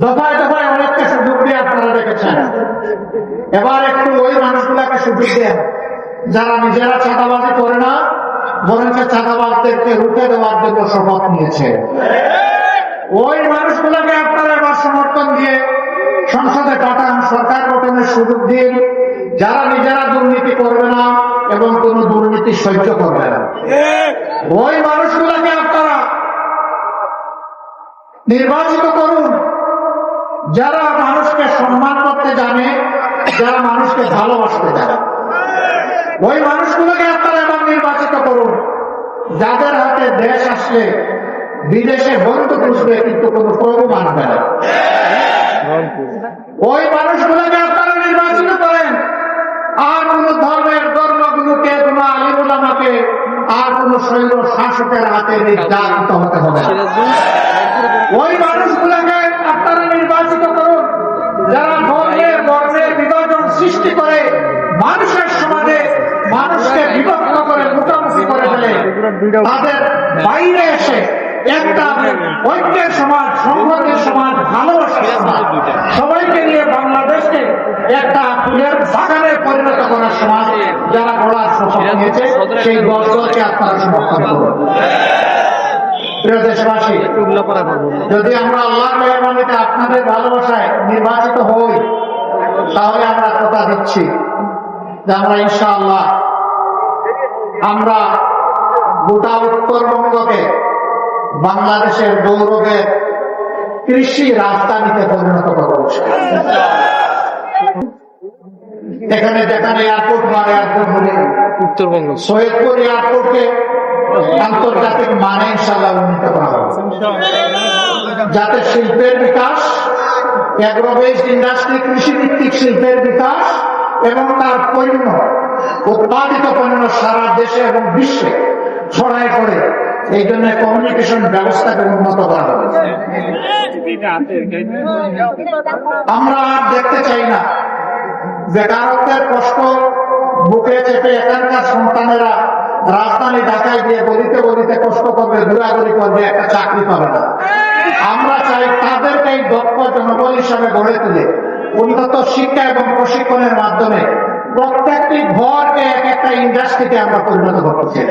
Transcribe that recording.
দফায় দফায় অনেককে সুযোগ দিয়ে আপনারা দেখেছেন। এবার একটু ওই মানুষগুলাকে সুযোগ দেন যারা নিজেরা চাঁদাবাজি করে না, বরঞ্চ চাঁদাবাজদেরকে রুখে দেওয়ার জন্য শপথ নিয়েছে। ওই মানুষগুলোকে আপনারা এবার সমর্থন দিয়ে সংসদে পাঠান, সরকার গঠনের সুযোগ দিন, যারা নিজেরা দুর্নীতি করবে না এবং কোন দুর্নীতি সহ্য করবে না। ওই মানুষগুলোকে আপনারা নির্বাচিত করুন, যারা মানুষকে সম্মান করতে জানে, যারা মানুষকে ভালোবাসতে জানে। ওই মানুষগুলোকে আপনারা এবার নির্বাচিত করুন, যাদের হাতে দেশ আসলে বিদেশে বন্ধু খুঁজবে কিন্তু কোন প্রভু মানবে না। ওই মানুষগুলোকে আপনারা নির্বাচিত করেন, আর কোন ধর্মের ধর্মগুলোকে, কোন আলিমুলামাকে, আর কোন শৈল শাসকের হাতে নির্যাতিত হতে হবে। ওই মানুষগুলোকে আপনারা নির্বাচিত করুন, যারা ধর্মের বর্ণের বিভাজন সৃষ্টি করে মানুষের সমাজে মানুষকে বিভক্ত করে মুখোমুখি করে ফেলে, তাদের বাইরে এসে একটা ঐক্যের সমাজ, সংহতির সমাজ, ভালোবাসার সমাজ, সবাইকে নিয়ে বাংলাদেশকে একটা ফুলের বাগানে পরিণত করার সমাজ যারা গড়ার শপথ নিয়েছে, সেই দলকে আপনারা সমর্থন করুন। প্রিয় দেশবাসী, যদি আমরা আল্লাহর মেহরবানিতে আপনাদের ভালোবাসায় নির্বাচিত হই, তাহলে আমরা কথা দিচ্ছি যে আমরা ইনশাআল্লাহ আমরা গোটা উত্তরবঙ্গকে বাংলাদেশের গৌরবের কৃষি রাজধানীতে পরিণত করব। এখানে যেখানে এয়ারপোর্ট বা এয়ারপোর্ট হলে উত্তরবঙ্গ সৈয়দপুর এয়ারপোর্টকে আন্তর্জাতিক মানে ইনশাআল্লাহ উন্নীত করা হবে, যাতে শিল্পের বিকাশ, এগ্রো বেসড ইন্ডাস্ট্রি, কৃষিভিত্তিক শিল্পের বিকাশ এবং তার পণ্য, উৎপাদিত পণ্য সারা দেশে এবং বিশ্বে ছড়ায় পড়ে। এই জন্য কমিউনিকেশন ব্যবস্থাকে উন্নত করা হবে। আমরা আর দেখতে চাই না বেকারত্বের কষ্ট বুকে চেপে এখানকার সন্তানেরা রাজধানী ঢাকায় গিয়ে গলিতে গলিতে কষ্ট করবে, ঘোরাঘুরি করবে, একটা চাকরি পাবে না। আমরা চাই তাদেরকে দক্ষ জনবল হিসাবে গড়ে তুলে উন্নত শিক্ষা এবং প্রশিক্ষণের মাধ্যমে প্রত্যেকটি ঘরকে এক একটা ইন্ডাস্ট্রিতে আমরা পরিণত করতে চাই।